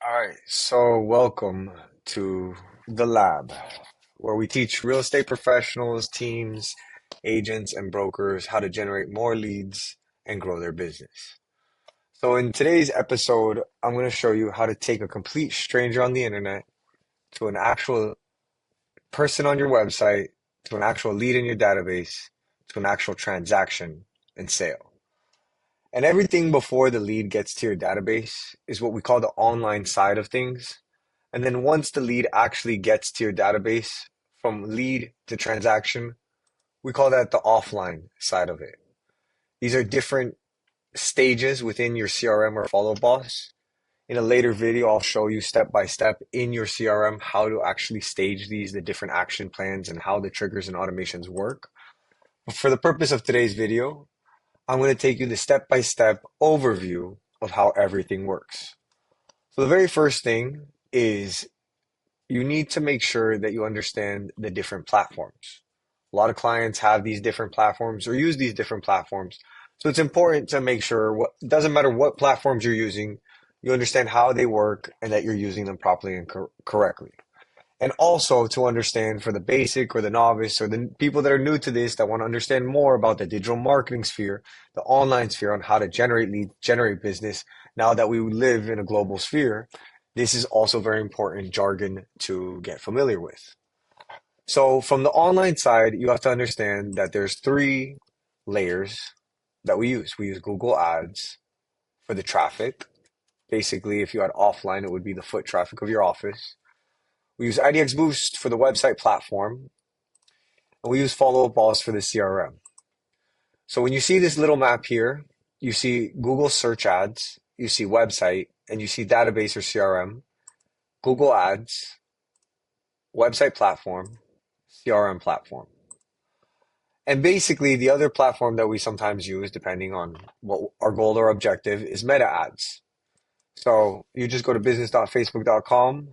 All right, so welcome to the lab, where we teach real estate professionals, teams, agents, and brokers how to generate more leads and grow their business. So, in today's episode, I'm going to show you how to take a complete stranger on the internet to an actual person on your website, to an actual lead in your database, to an actual transaction and sale. And everything before the lead gets to your database is what we call the online side of things. And then once the lead actually gets to your database, from lead to transaction, we call that the offline side of it. These are different stages within your CRM or follow boss. In a later video, I'll show you step by step in your CRM how to actually stage these, the different action plans, and how the triggers and automations work. But for the purpose of today's video, I'm going to take you the step by step overview of how everything works. So the very first thing is you need to make sure that you understand the different platforms. A lot of clients have these different platforms or use these different platforms. So it's important to make sure it doesn't matter what platforms you're using, you understand how they work and that you're using them properly and correctly. And also to understand for the basic or the novice or the people that are new to this that want to understand more about the digital marketing sphere, the online sphere on how to generate leads, generate business. Now that we live in a global sphere, this is also very important jargon to get familiar with. So from the online side, you have to understand that there's three layers that we use. We use Google Ads for the traffic. Basically, if you had offline, it would be the foot traffic of your office. We use IDX Boost for the website platform, and we use follow-up balls for the CRM. So when you see this little map here, you see Google search ads, you see website, and you see database or CRM, Google Ads, website platform, CRM platform. And basically, the other platform that we sometimes use, depending on what our goal or objective, is meta ads. So you just go to business.facebook.com.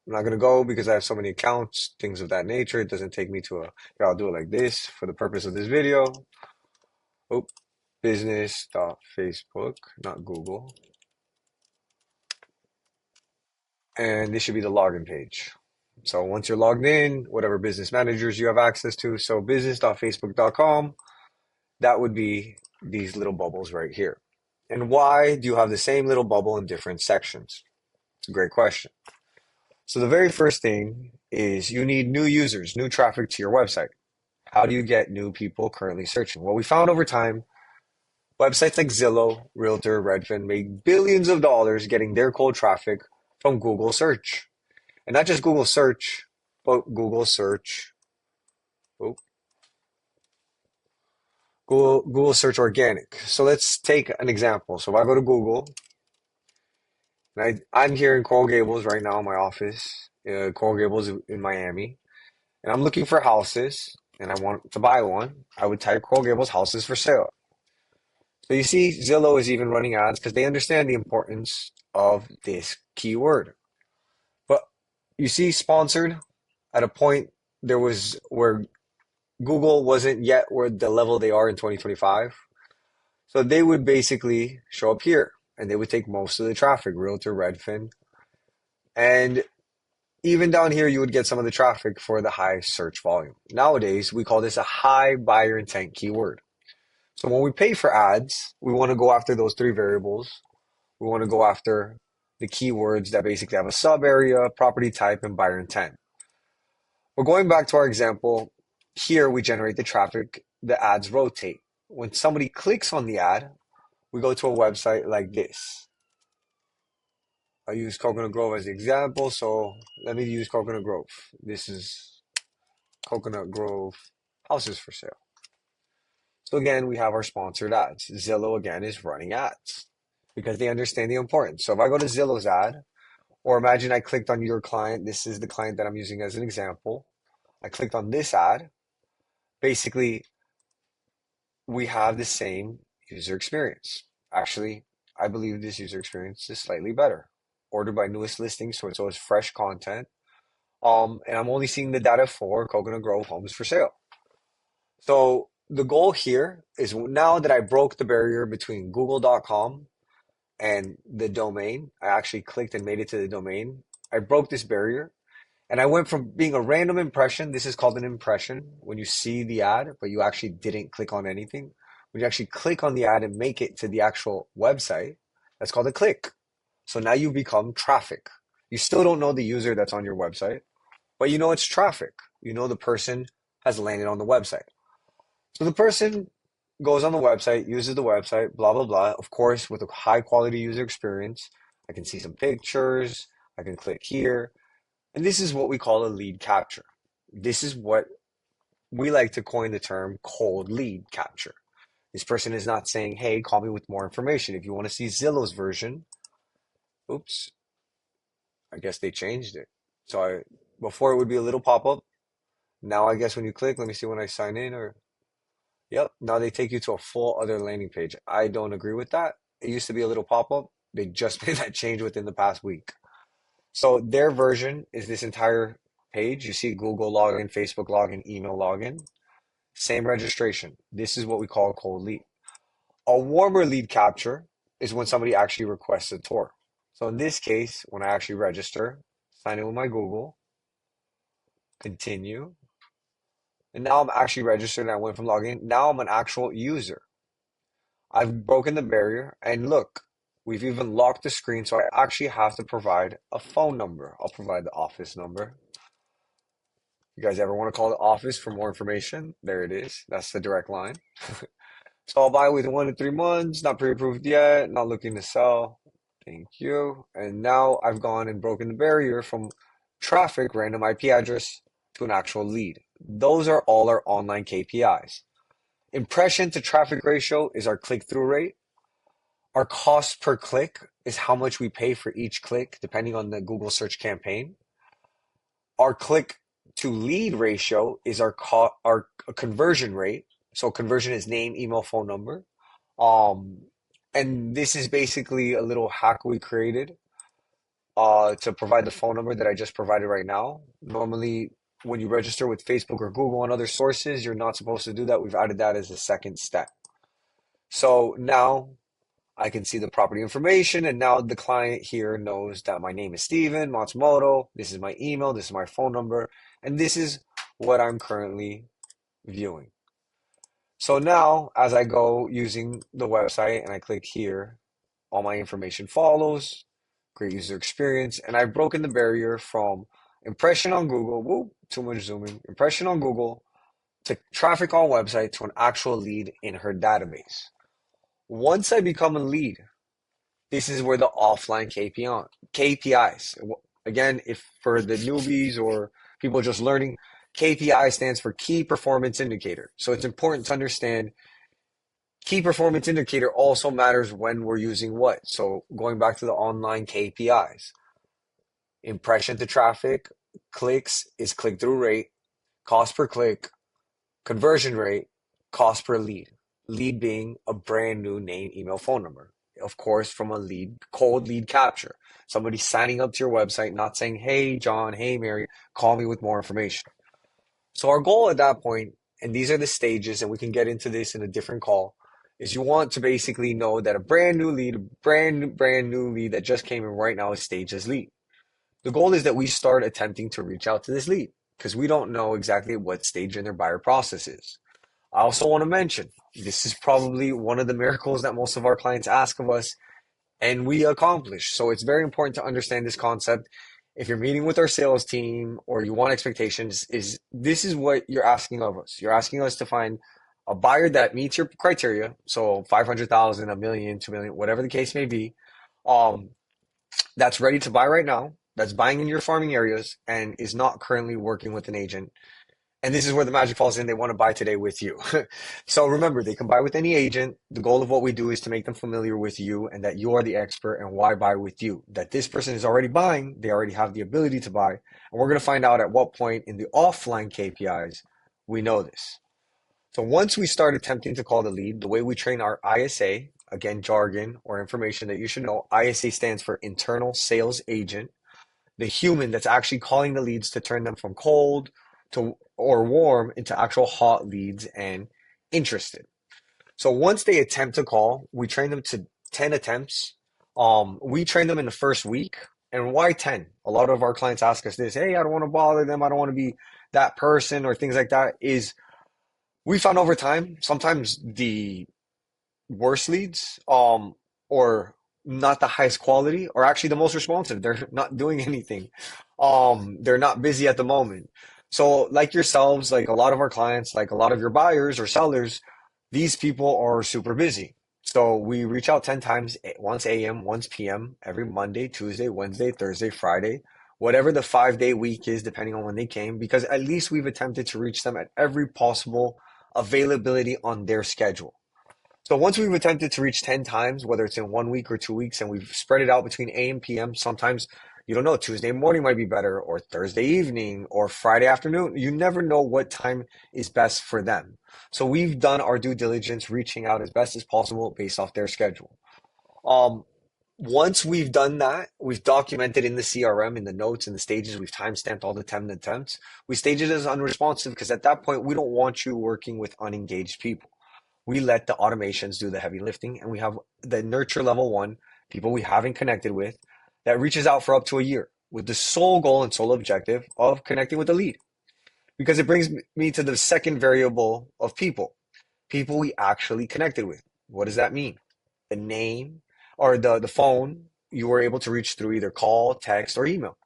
I'm not going to go because I have so many accounts, things of that nature. It doesn't take me to here, I'll do it like this for the purpose of this video. Oh, business.facebook, not Google. And this should be the login page. So once you're logged in, whatever business managers you have access to, so business.facebook.com, that would be these little bubbles right here. And why do you have the same little bubble in different sections? It's a great question. So the very first thing is you need new users, new traffic to your website. How do you get new people currently searching? Well, we found over time, websites like Zillow, Realtor, Redfin made billions of dollars getting their cold traffic from Google search. And not just Google search, but Google search. Oh, Google search organic. So let's take an example. So if I go to Google, and I'm here in Coral Gables right now in my office, Coral Gables in Miami, and I'm looking for houses, and I want to buy one, I would type Coral Gables houses for sale. So you see, Zillow is even running ads because they understand the importance of this keyword. But you see, sponsored at a point there was where Google wasn't yet where the level they are in 2025. So they would basically show up here and they would take most of the traffic, Realtor, Redfin. And even down here, you would get some of the traffic for the high search volume. Nowadays, we call this a high buyer intent keyword. So when we pay for ads, we want to go after those three variables. We want to go after the keywords that basically have a sub area, property type, and buyer intent. We're going back to our example. Here we generate the traffic, the ads rotate. When somebody clicks on the ad, we go to a website like this. I use Coconut Grove as the example, so let me use Coconut Grove. This is Coconut Grove houses for sale. So again, we have our sponsored ads. Zillow again is running ads because they understand the importance. So if I go to Zillow's ad, or imagine I clicked on your client, this is the client that I'm using as an example. I clicked on this ad. Basically, we have the same user experience. Actually, I believe this user experience is slightly better. Ordered by newest listings, so it's always fresh content. And I'm only seeing the data for Coconut Grove homes for sale. So the goal here is now that I broke the barrier between Google.com and the domain. I actually clicked and made it to the domain. I broke this barrier and I went from being a random impression. This is called an impression when you see the ad, but you actually didn't click on anything. When you actually click on the ad and make it to the actual website, that's called a click. So now you become traffic. You still don't know the user that's on your website, but you know it's traffic. You know the person has landed on the website. So the person goes on the website, uses the website, blah, blah, blah. Of course, with a high quality user experience, I can see some pictures. I can click here. And this is what we call a lead capture. This is what we like to coin the term cold lead capture. This person is not saying, hey, call me with more information. If you want to see Zillow's version, oops, I guess they changed it. Before it would be a little pop-up. Now I guess when you click, let me see when I sign in or, yep, now they take you to a full other landing page. I don't agree with that. It used to be a little pop-up. They just made that change within the past week. So their version is this entire page. You see Google login, Facebook login, email login, same registration. This is what we call a cold lead. A warmer lead capture is when somebody actually requests a tour. So in this case, when I actually register, sign in with my Google, continue, and now I'm actually registered and I went from login. Now I'm an actual user. I've broken the barrier and look, we've even locked the screen, so I actually have to provide a phone number. I'll provide the office number. You guys ever want to call the office for more information? There it is. That's the direct line. So I'll buy within 1 to 3 months, not pre-approved yet, not looking to sell. Thank you. And now I've gone and broken the barrier from traffic, random IP address, to an actual lead. Those are all our online KPIs. Impression to traffic ratio is our click-through rate. Our cost per click is how much we pay for each click, depending on the Google search campaign. Our click to lead ratio is our conversion rate. So conversion is name, email, phone number. Um, and this is basically a little hack we created to provide the phone number that I just provided right now. Normally, when you register with Facebook or Google and other sources, you're not supposed to do that. We've added that as a second step. So now I can see the property information, and now the client here knows that my name is Steven Matsumoto. This is my email, this is my phone number, and this is what I'm currently viewing. So now, as I go using the website and I click here, all my information follows, great user experience, and I've broken the barrier from impression on Google, whoop, too much zooming, impression on Google to traffic on website to an actual lead in her database. Once I become a lead, this is where the offline KPIs. Again, if for the newbies or people just learning, KPI stands for key performance indicator. So it's important to understand key performance indicator also matters when we're using what. So going back to the online KPIs, impression to traffic, clicks is click-through rate, cost per click, conversion rate, cost per lead. Lead being a brand new name, email, phone number. Of course, from a lead, cold lead capture. Somebody signing up to your website, not saying, hey, John, hey, Mary, call me with more information. So our goal at that point, and these are the stages, and we can get into this in a different call, is you want to basically know that a brand new lead, brand new lead that just came in right now is staged as lead. The goal is that we start attempting to reach out to this lead because we don't know exactly what stage in their buyer process is. I also want to mention, this is probably one of the miracles that most of our clients ask of us and we accomplish. So it's very important to understand this concept. If you're meeting with our sales team or you want expectations, is this is what you're asking of us. You're asking us to find a buyer that meets your criteria. So 500,000, a million, 2 million, whatever the case may be. Um, that's ready to buy right now, that's buying in your farming areas and is not currently working with an agent. And this is where the magic falls in. They want to buy today with you. So remember, they can buy with any agent. The goal of what we do is to make them familiar with you and that you are the expert and why buy with you. That this person is already buying. They already have the ability to buy. And we're going to find out at what point in the offline KPIs we know this. So once we start attempting to call the lead, the way we train our ISA, again, jargon or information that you should know, ISA stands for internal sales agent, the human that's actually calling the leads to turn them from cold to or warm into actual hot leads and interested. So once they attempt to call, we train them to 10 attempts We train them in the first week. And why 10? A lot of our clients ask us this, hey, I don't want to bother them. I don't want to be that person or things like that. Is we found over time, sometimes the worst leads, or not the highest quality, are actually the most responsive. They're not doing anything. They're not busy at the moment. So, like yourselves, like a lot of our clients, like a lot of your buyers or sellers, these people are super busy. So we reach out 10 times, once AM, once PM, every Monday, Tuesday, Wednesday, Thursday, Friday, whatever the 5 day week is, depending on when they came, because at least we've attempted to reach them at every possible availability on their schedule. So once we've attempted to reach 10 times, whether it's in 1 week or 2 weeks, and we've spread it out between A and PM, sometimes you don't know, Tuesday morning might be better, or Thursday evening, or Friday afternoon. You never know what time is best for them. So we've done our due diligence, reaching out as best as possible based off their schedule. Um, Once we've done that, we've documented in the CRM, in the notes, in the stages, we've timestamped all the 10 attempts. We stage it as unresponsive because at that point, we don't want you working with unengaged people. We let the automations do the heavy lifting, and we have the nurture level one, people we haven't connected with, that reaches out for up to a year with the sole goal and sole objective of connecting with the lead. Because it brings me to the second variable of people we actually connected with. What does that mean? The name or the phone you were able to reach through either call, text, or email.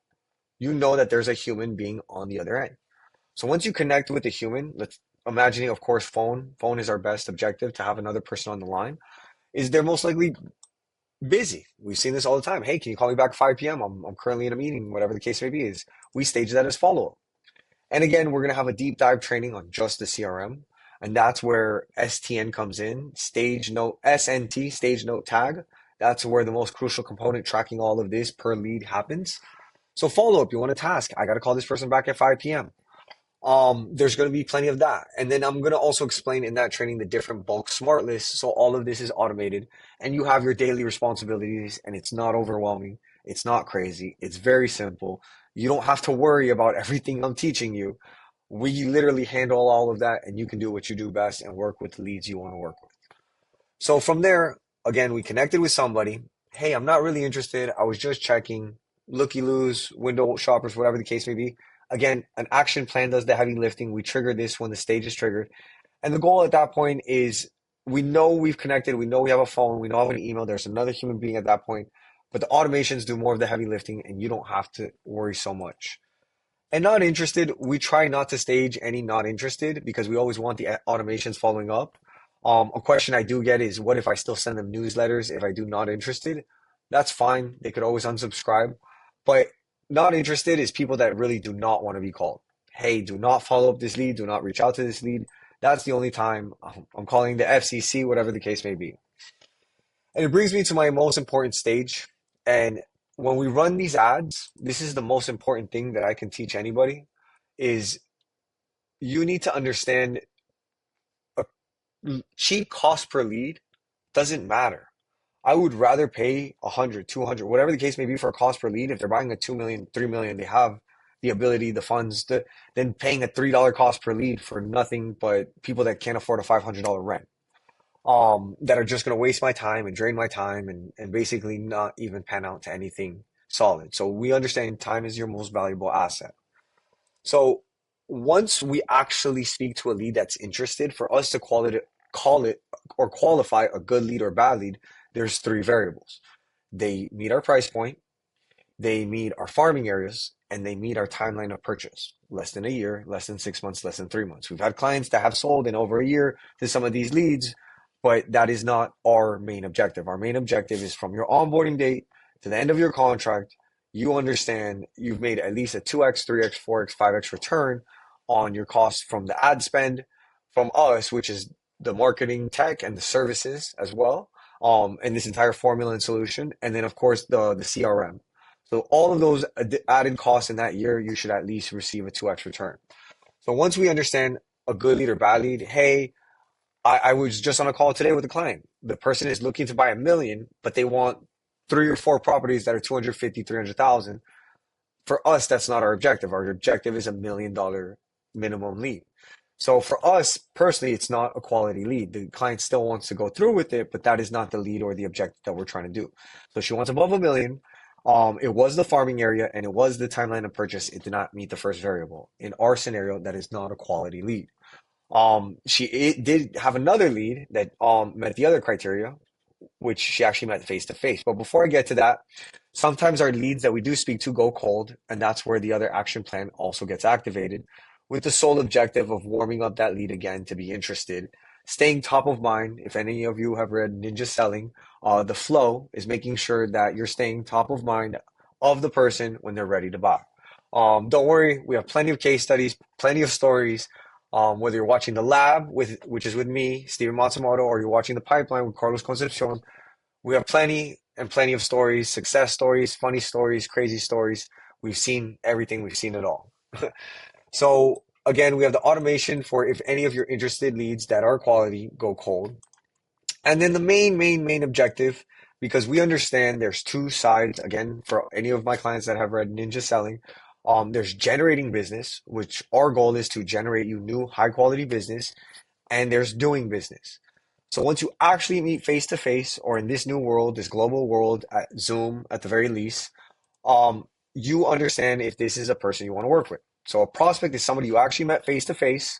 You know that there's a human being on the other end. So once you connect with a human, let's imagining, of course, phone is our best objective to have another person on the line, is they're most likely busy. We've seen this all the time. Hey, can you call me back at 5 p.m.? I'm currently in a meeting, whatever the case may be. Is we stage that as follow-up. And again, we're going to have a deep dive training on just the CRM. And that's where STN comes in, stage note, SNT, stage note tag. That's where the most crucial component tracking all of this per lead happens. So follow up, you want a task. I got to call this person back at 5 p.m. There's going to be plenty of that. And then I'm going to also explain in that training the different bulk smart lists. So all of this is automated and you have your daily responsibilities and it's not overwhelming. It's not crazy. It's very simple. You don't have to worry about everything I'm teaching you. We literally handle all of that and you can do what you do best and work with the leads you want to work with. So from there, again, we connected with somebody. Hey, I'm not really interested. I was just checking. Looky loos, window shoppers, whatever the case may be. Again, an action plan does the heavy lifting. We trigger this when the stage is triggered. And the goal at that point is we know we've connected. We know we have a phone. We know we have an email. There's another human being at that point. But the automations do more of the heavy lifting and you don't have to worry so much. And not interested, we try not to stage any not interested because we always want the automations following up. A question I do get is, what if I still send them newsletters if I do not interested? That's fine. They could always unsubscribe. But not interested is people that really do not want to be called. Hey, do not follow up this lead. Do not reach out to this lead. That's the only time I'm calling the FCC, whatever the case may be. And it brings me to my most important stage. And when we run these ads, this is the most important thing that I can teach anybody is you need to understand a cheap cost per lead doesn't matter. I would rather pay 100, 200, whatever the case may be for a cost per lead. If they're buying a 2 million, 3 million, they have the ability, the funds to then paying a $3 cost per lead for nothing but people that can't afford a $500 rent. That are just going to waste my time and drain my time and basically not even pan out to anything solid. So we understand time is your most valuable asset. So once we actually speak to a lead that's interested, for us to call it or qualify a good lead or bad lead, there's three variables. They meet our price point, they meet our farming areas, and they meet our timeline of purchase. Less than a year, less than 6 months, less than 3 months. We've had clients that have sold in over a year to some of these leads, but that is not our main objective. Our main objective is from your onboarding date to the end of your contract, you understand you've made at least a 2x, 3x, 4x, 5x return on your costs from the ad spend from us, which is the marketing tech and the services as well, and this entire formula and solution. And then, of course, the CRM. So all of those added costs in that year, you should at least receive a 2x return. So once we understand a good lead or bad lead, hey, I was just on a call today with a client. The person is looking to buy 1 million, but they want 3 or 4 properties that are 250, 300,000. For us, that's not our objective. Our objective is $1 million minimum lead. So for us personally, it's not a quality lead. The client still wants to go through with it, but that is not the lead or the objective that we're trying to do. So she wants above 1 million. It was the farming area and it was the timeline of purchase. It did not meet the first variable. In our scenario, that is not a quality lead. She did have another lead that met the other criteria, which she actually met face to face. But before I get to that, sometimes our leads that we do speak to go cold, and that's where the other action plan also gets activated with the sole objective of warming up that lead again to be interested, staying top of mind. If any of you have read Ninja Selling, the flow is making sure that you're staying top of mind of the person when they're ready to buy. Don't worry, we have plenty of case studies, plenty of stories. Whether you're watching the lab which is with me, Steven Matsumoto, or you're watching the pipeline with Carlos Concepcion, we have plenty and plenty of stories, success stories, funny stories, crazy stories. We've seen everything, we've seen it all. So again, we have the automation for if any of your interested leads that are quality go cold. And then the main objective, because we understand there's two sides, again, for any of my clients that have read Ninja Selling, there's generating business, which our goal is to generate you new high quality business, and there's doing business. So once you actually meet face to face, or in this new world, this global world at Zoom at the very least, you understand if this is a person you want to work with. So a prospect is somebody you actually met face to face,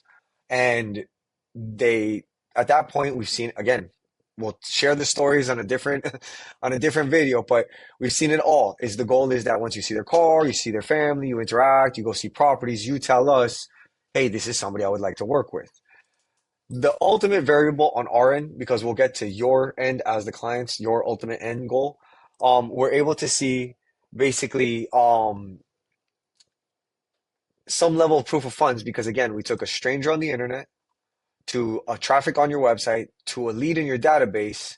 and they at that point we've seen again. We'll share the stories on a different on a different video, but we've seen it all. Is the goal is that once you see their car, you see their family, you interact, you go see properties, you tell us, hey, this is somebody I would like to work with. The ultimate variable on our end, because we'll get to your end as the clients, your ultimate end goal, we're able to see basically some level of proof of funds because again, we took a stranger on the internet to a traffic on your website to a lead in your database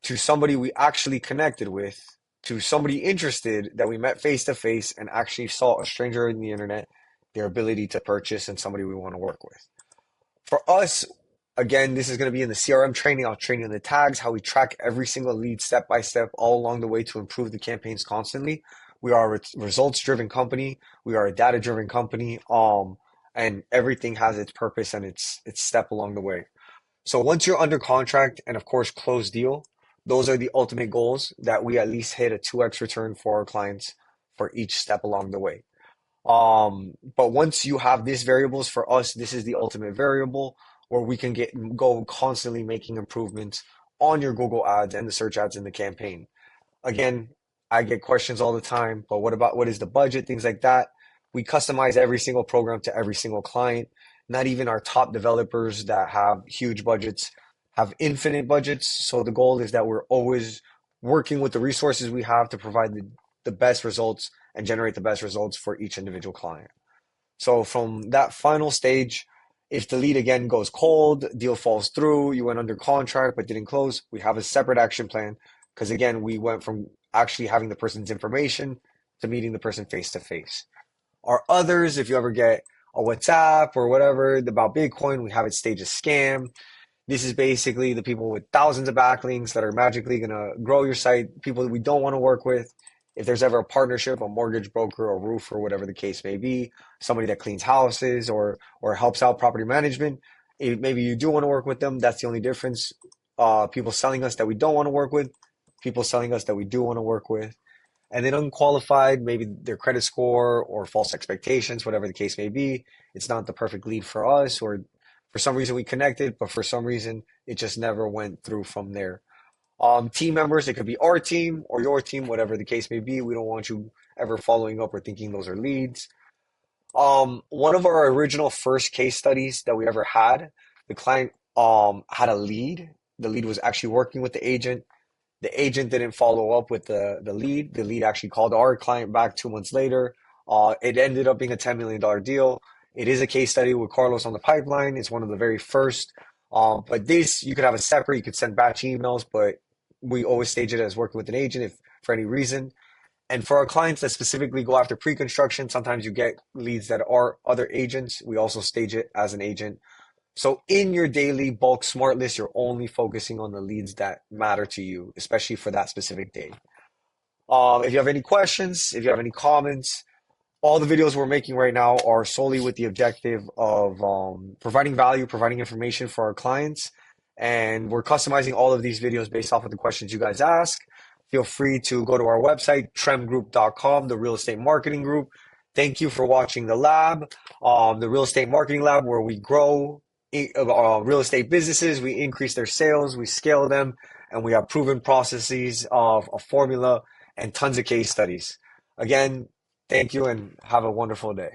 to somebody we actually connected with to somebody interested that we met face to face and actually saw a stranger in the internet, their ability to purchase and somebody we want to work with. For us, again, this is going to be in the CRM training. I'll train you in the tags, how we track every single lead step by step all along the way to improve the campaigns constantly. We are a results driven company. We are a data driven company. And everything has its purpose and its step along the way. So once you're under contract and of course close deal, those are the ultimate goals that we at least hit a 2x return for our clients for each step along the way. But once you have these variables for us, this is the ultimate variable where we can go constantly making improvements on your Google ads and the search ads in the campaign. Again, I get questions all the time, but what is the budget? Things like that. We customize every single program to every single client. Not even our top developers that have huge budgets have infinite budgets. So the goal is that we're always working with the resources we have to provide the best results and generate the best results for each individual client. So from that final stage, if the lead again goes cold, deal falls through, you went under contract but didn't close, we have a separate action plan because again, we went from actually having the person's information to meeting the person face to face. Our others, if you ever get a WhatsApp or whatever about Bitcoin, we have it staged a scam. This is basically the people with thousands of backlinks that are magically going to grow your site, people that we don't want to work with. If there's ever a partnership, a mortgage broker, a roofer, whatever the case may be, somebody that cleans houses or helps out property management, maybe you do want to work with them. That's the only difference. People selling us that we don't want to work with, people selling us that we do want to work with. And then unqualified, maybe their credit score or false expectations, whatever the case may be. It's not the perfect lead for us, or for some reason we connected, but for some reason it just never went through from there. Team members, it could be our team or your team, whatever the case may be. We don't want you ever following up or thinking those are leads. One of our original first case studies that we ever had, the client had a lead. The lead was actually working with the agent. The agent didn't follow up with the lead. The lead actually called our client back 2 months later. It ended up being a $10 million deal. It is a case study with Carlos on the pipeline. It's one of the very first. But this, you could have a separate, you could send batch emails, but we always stage it as working with an agent if for any reason. And for our clients that specifically go after pre-construction, sometimes you get leads that are other agents. We also stage it as an agent. So in your daily bulk smart list, you're only focusing on the leads that matter to you, especially for that specific day. If you have any questions, if you have any comments, All the videos we're making right now are solely with the objective of providing value, providing information for our clients. And we're customizing all of these videos based off of the questions you guys ask. Feel free to go to our website, tremgroup.com, the real estate marketing group. Thank you for watching the lab, the real estate marketing lab, where we grow real estate businesses, we increase their sales, we scale them, and we have proven processes of a formula and tons of case studies. Again, thank you and have a wonderful day.